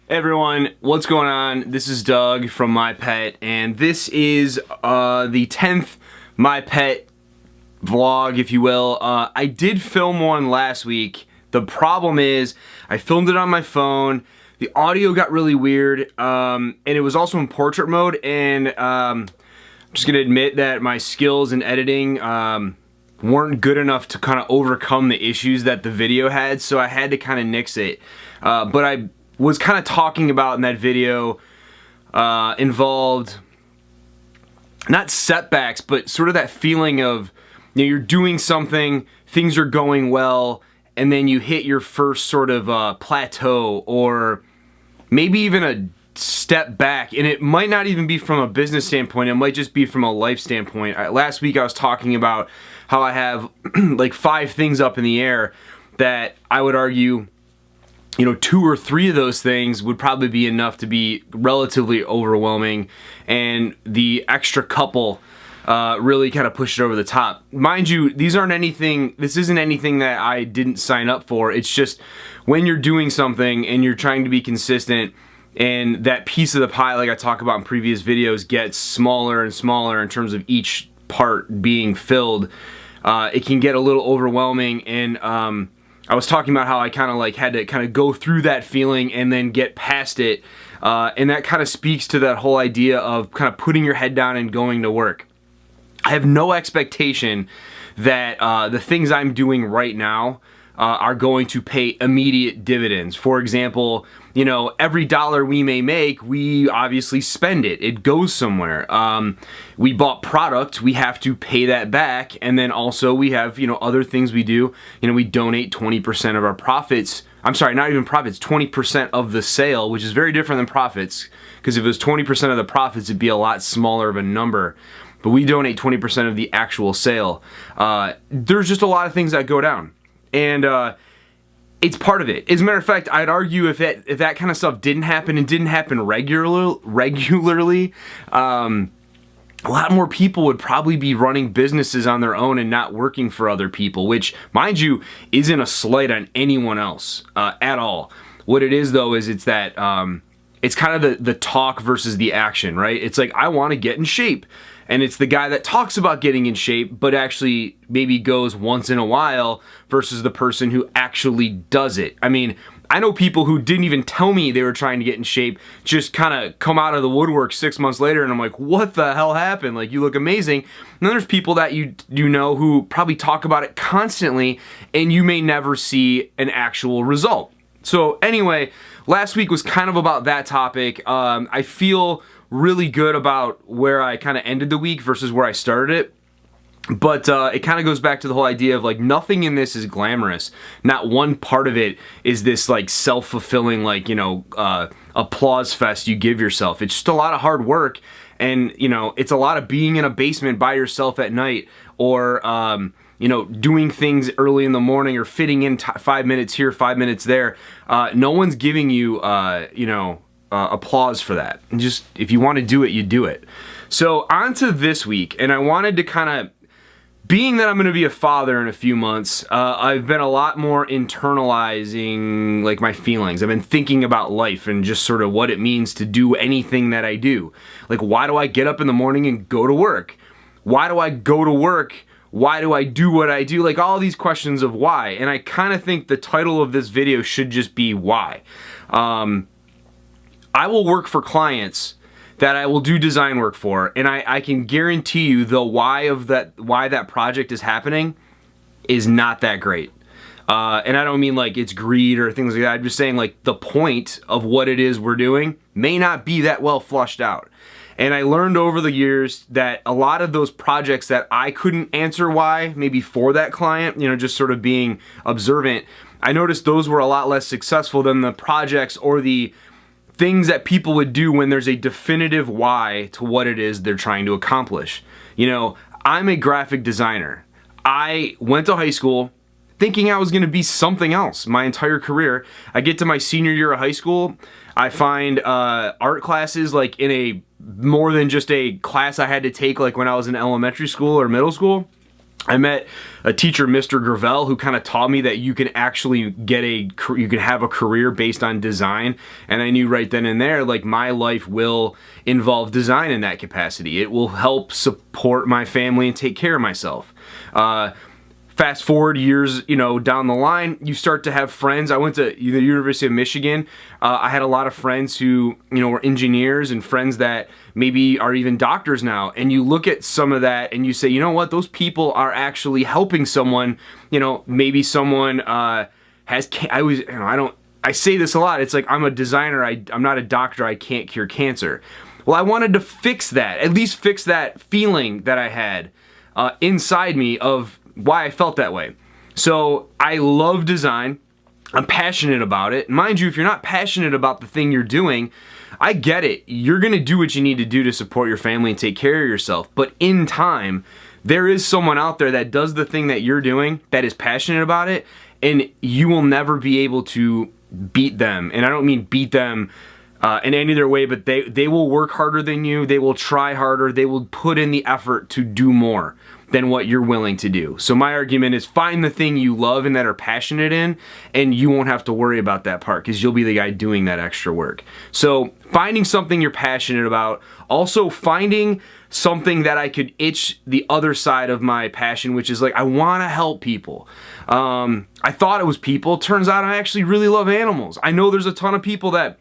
Hey everyone, what's going on? This is Doug from MIpet, and this is the 10th MIpet vlog, if you will. I did film one last week. The problem is, I filmed it on my phone, the audio got really weird, and it was also in portrait mode, and I'm just gonna admit that my skills in editing weren't good enough to kind of overcome the issues that the video had, so I had to kind of nix it. But I was kind of talking about in that video involved not setbacks, but sort of that feeling of, you know, you're doing something, things are going well, and then you hit your first sort of plateau, or maybe even a step back, and it might not even be from a business standpoint, it might just be from a life standpoint. Last week I was talking about how I have like 5 things up in the air that I would argue, you know, 2 or 3 of those things would probably be enough to be relatively overwhelming, and the extra couple really kind of pushed it over the top. Mind you, this isn't anything that I didn't sign up for. It's just when you're doing something and you're trying to be consistent, and that piece of the pie, like I talk about in previous videos, gets smaller and smaller in terms of each part being filled, it can get a little overwhelming. And I was talking about how I kind of like had to kind of go through that feeling and then get past it, and that kind of speaks to that whole idea of kind of putting your head down and going to work. I have no expectation that the things I'm doing right now are going to pay immediate dividends. For example, you know, every dollar we may make, we obviously spend it. It goes somewhere. We bought product, we have to pay that back, and then also we have, you know, other things we do. You know, we donate 20% of our profits. I'm sorry, not even profits, 20% of the sale, which is very different than profits, because if it was 20% of the profits, it'd be a lot smaller of a number. But we donate 20% of the actual sale. There's just a lot of things that go down, and it's part of it. As a matter of fact, I'd argue if that kind of stuff didn't happen and didn't happen regularly, a lot more people would probably be running businesses on their own and not working for other people, which, mind you, isn't a slight on anyone else at all. What it is, though, is it's that it's kind of the talk versus the action, right? It's like, I want to get in shape. And it's the guy that talks about getting in shape, but actually maybe goes once in a while, versus the person who actually does it. I mean, I know people who didn't even tell me they were trying to get in shape, just kind of come out of the woodwork 6 months later, and I'm like, what the hell happened? Like, you look amazing. And then there's people that you know who probably talk about it constantly, and you may never see an actual result. So anyway, last week was kind of about that topic. I feel really good about where I kind of ended the week versus where I started it. But it kind of goes back to the whole idea of, like, nothing in this is glamorous. Not one part of it is this, like, self-fulfilling, like, you know, applause fest you give yourself. It's just a lot of hard work, and, you know, it's a lot of being in a basement by yourself at night, or you know, doing things early in the morning, or fitting in 5 minutes here, 5 minutes there. No one's giving you, you know, applause for that. And just, if you want to do it, you do it. So on to this week, and I wanted to kind of, being that I'm going to be a father in a few months, I've been a lot more internalizing, like, my feelings. I've been thinking about life and just sort of what it means to do anything that I do. Like, why do I get up in the morning and go to work? Why do I go to work? Why do I do what I do? Like, all these questions of why. And I kind of think the title of this video should just be why. I will work for clients that I will do design work for, and I can guarantee you the why that project is happening is not that great. And I don't mean like it's greed or things like that. I'm just saying, like, the point of what it is we're doing may not be that well flushed out. And I learned over the years that a lot of those projects that I couldn't answer why, maybe for that client, you know, just sort of being observant, I noticed those were a lot less successful than the projects or the things that people would do when there's a definitive why to what it is they're trying to accomplish. You know, I'm a graphic designer. I went to high school thinking I was going to be something else my entire career. I get to my senior year of high school, I find art classes like in a more than just a class I had to take like when I was in elementary school or middle school. I met a teacher, Mr. Gravel, who kind of taught me that you can actually you can have a career based on design. And I knew right then and there, like, my life will involve design in that capacity. It will help support my family and take care of myself. Fast forward years, down the line, you start to have friends. I went to the University of Michigan. I had a lot of friends who, were engineers, and friends that maybe are even doctors now. And you look at some of that and you say, you know what, those people are actually helping someone. Maybe someone I say this a lot. It's like, I'm a designer. I'm not a doctor. I can't cure cancer. Well, I wanted to fix that, at least fix that feeling that I had inside me of why I felt that way. So I love design. I'm passionate about it. Mind you, if you're not passionate about the thing you're doing, I get it. You're gonna do what you need to do to support your family and take care of yourself. But in time, there is someone out there that does the thing that you're doing, that is passionate about it, and you will never be able to beat them. And I don't mean beat them in any other way, but they will work harder than you. They will try harder. They will put in the effort to do more than what you're willing to do. So my argument is, find the thing you love and that are passionate in, and you won't have to worry about that part, because you'll be the guy doing that extra work. So finding something you're passionate about. Also finding something that I could itch the other side of my passion, which is like, I want to help people. I thought it was people. Turns out I actually really love animals. I know there's a ton of people that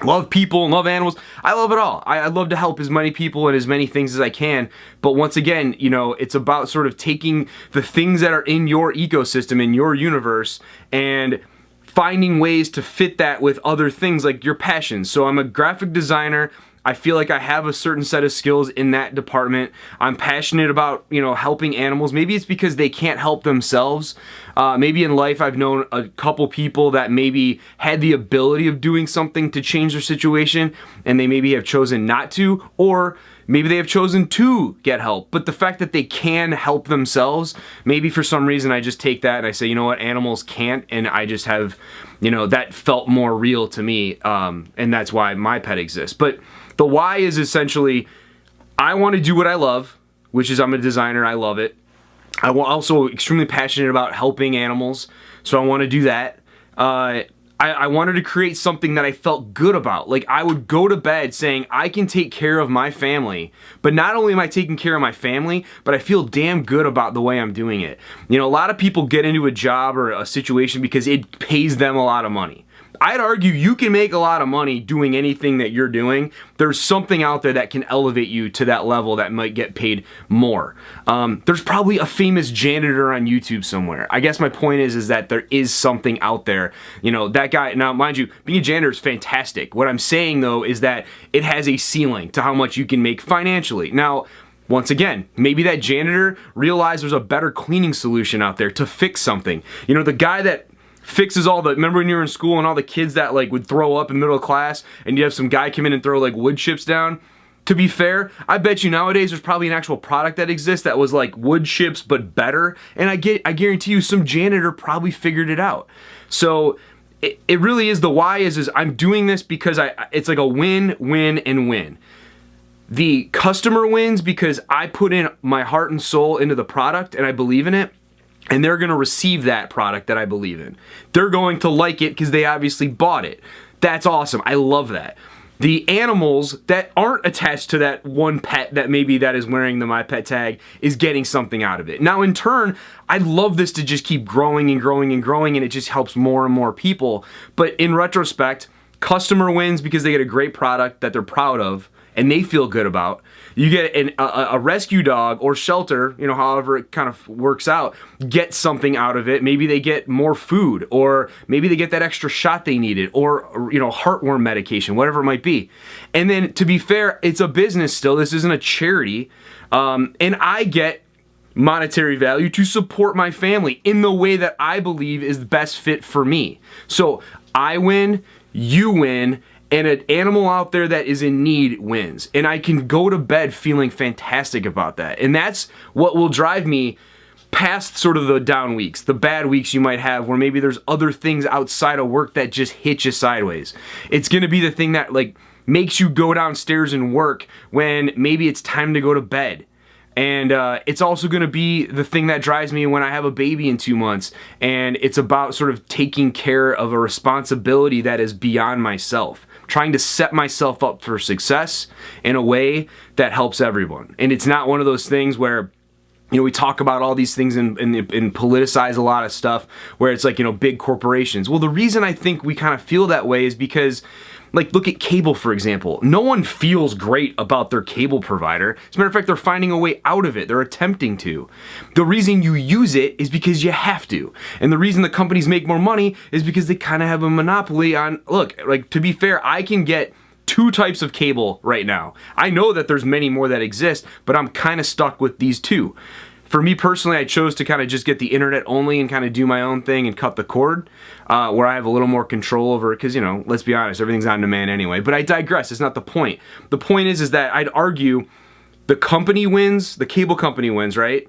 love people and love animals. I love it all. I love to help as many people and as many things as I can. But once again, it's about sort of taking the things that are in your ecosystem, in your universe, and finding ways to fit that with other things like your passions. So I'm a graphic designer. I feel like I have a certain set of skills in that department. I'm passionate about, helping animals. Maybe it's because they can't help themselves. Maybe in life I've known a couple people that maybe had the ability of doing something to change their situation, and they maybe have chosen not to, or maybe they have chosen to get help. But the fact that they can help themselves, maybe for some reason I just take that and I say, you know what, animals can't, and I just have, that felt more real to me, and that's why MIpet exists. But the why is essentially, I want to do what I love, which is, I'm a designer, I love it. I'm also extremely passionate about helping animals, so I want to do that. I wanted to create something that I felt good about. Like, I would go to bed saying, I can take care of my family, but not only am I taking care of my family, but I feel damn good about the way I'm doing it. A lot of people get into a job or a situation because it pays them a lot of money. I'd argue you can make a lot of money doing anything that you're doing. There's something out there that can elevate you to that level that might get paid more. There's probably a famous janitor on YouTube somewhere. I guess my point is that there is something out there. That guy, now mind you, being a janitor is fantastic. What I'm saying though is that it has a ceiling to how much you can make financially. Now, once again, maybe that janitor realized there's a better cleaning solution out there to fix something. The guy that fixes remember when you were in school and all the kids that would throw up in the middle of class, and you have some guy come in and throw wood chips down? To be fair, I bet you nowadays there's probably an actual product that exists that was like wood chips but better, and I guarantee you some janitor probably figured it out. So it really is, the why is I'm doing this because it's like a win, win, and win. The customer wins because I put in my heart and soul into the product and I believe in it. And they're going to receive that product that I believe in. They're going to like it because they obviously bought it. That's awesome. I love that. The animals that aren't attached to that one pet that maybe that is wearing the MIpet tag is getting something out of it. Now in turn, I'd love this to just keep growing and growing and growing, and it just helps more and more people. But in retrospect, customer wins because they get a great product that they're proud of and they feel good about. You get a rescue dog or shelter, however it kind of works out, get something out of it. Maybe they get more food, or maybe they get that extra shot they needed, or heartworm medication, whatever it might be. And then, to be fair, it's a business still. This isn't a charity. And I get monetary value to support my family in the way that I believe is the best fit for me. So I win, you win, and an animal out there that is in need wins. And I can go to bed feeling fantastic about that. And that's what will drive me past sort of the down weeks, the bad weeks you might have where maybe there's other things outside of work that just hit you sideways. It's gonna be the thing that makes you go downstairs and work when maybe it's time to go to bed. And it's also going to be the thing that drives me when I have a baby in 2 months. And it's about sort of taking care of a responsibility that is beyond myself. Trying to set myself up for success in a way that helps everyone. And it's not one of those things where, you know, we talk about all these things and politicize a lot of stuff where it's like, you know, big corporations. Well, the reason I think we kind of feel that way is because, like, look at cable, for example. No one feels great about their cable provider. As a matter of fact, they're finding a way out of it. They're attempting to. The reason you use it is because you have to. And the reason the companies make more money is because they kind of have a monopoly on, look, like, to be fair, I can get 2 types of cable right now. I know that there's many more that exist, but I'm kind of stuck with these 2. For me personally, I chose to kind of just get the internet only and kind of do my own thing and cut the cord, where I have a little more control over it, because, you know, let's be honest, everything's on demand anyway. But I digress, it's not the point. The point is that I'd argue the company wins, the cable company wins, right?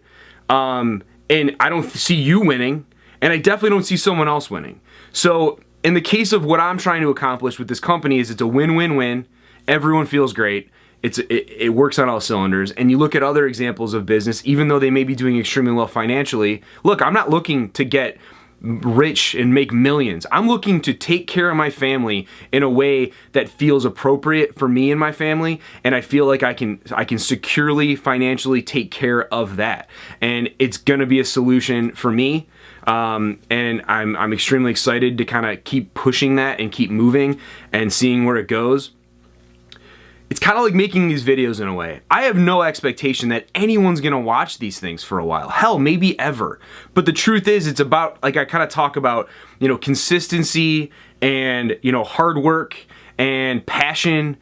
And I don't see you winning, and I definitely don't see someone else winning. So in the case of what I'm trying to accomplish with this company is it's a win-win-win, everyone feels great. It works on all cylinders. And you look at other examples of business, even though they may be doing extremely well financially. Look, I'm not looking to get rich and make millions. I'm looking to take care of my family in a way that feels appropriate for me and my family, and I feel like I can securely financially take care of that. And it's gonna be a solution for me. And I'm extremely excited to kind of keep pushing that and keep moving and seeing where it goes. It's kind of like making these videos in a way. I have no expectation that anyone's gonna watch these things for a while. Hell, maybe ever. But the truth is, it's about, like I kind of talk about, you know, consistency and, you know, hard work and passion.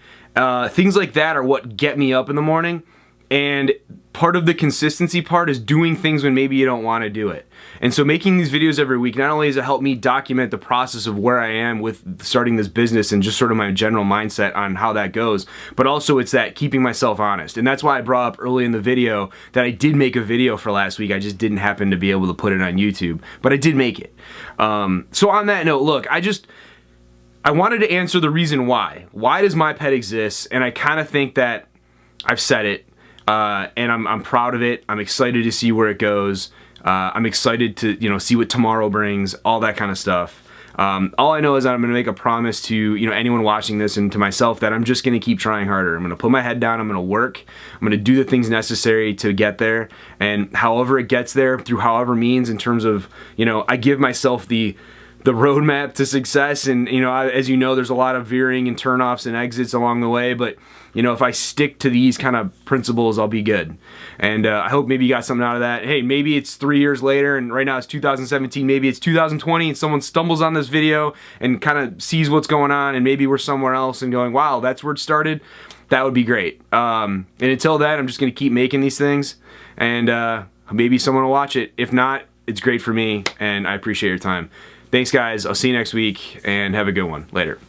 Things like that are what get me up in the morning. And part of the consistency part is doing things when maybe you don't want to do it. And so making these videos every week, not only does it help me document the process of where I am with starting this business and just sort of my general mindset on how that goes, but also it's that keeping myself honest. And that's why I brought up early in the video that I did make a video for last week. I just didn't happen to be able to put it on YouTube, but I did make it. So on that note, look, I wanted to answer the reason why. Why does MIpet exist? And I kind of think that I've said it. And I'm proud of it. I'm excited to see where it goes. I'm excited to, you know, see what tomorrow brings, all that kind of stuff. All I know is that I'm going to make a promise to, you know, anyone watching this and to myself that I'm just going to keep trying harder. I'm going to put my head down. I'm going to work. I'm going to do the things necessary to get there. And however it gets there, through however means, in terms of, you know, I give myself the roadmap to success. And, you know, as you know, there's a lot of veering and turnoffs and exits along the way, but, you know, if I stick to these kind of principles, I'll be good. And I hope maybe you got something out of that. Hey, maybe it's 3 years later and right now it's 2017, maybe it's 2020 and someone stumbles on this video and kind of sees what's going on, and maybe we're somewhere else and going, wow, that's where it started. That would be great. And until then, I'm just going to keep making these things, and maybe someone will watch it. If not, it's great for me, and I appreciate your time. Thanks, guys. I'll see you next week, and have a good one. Later.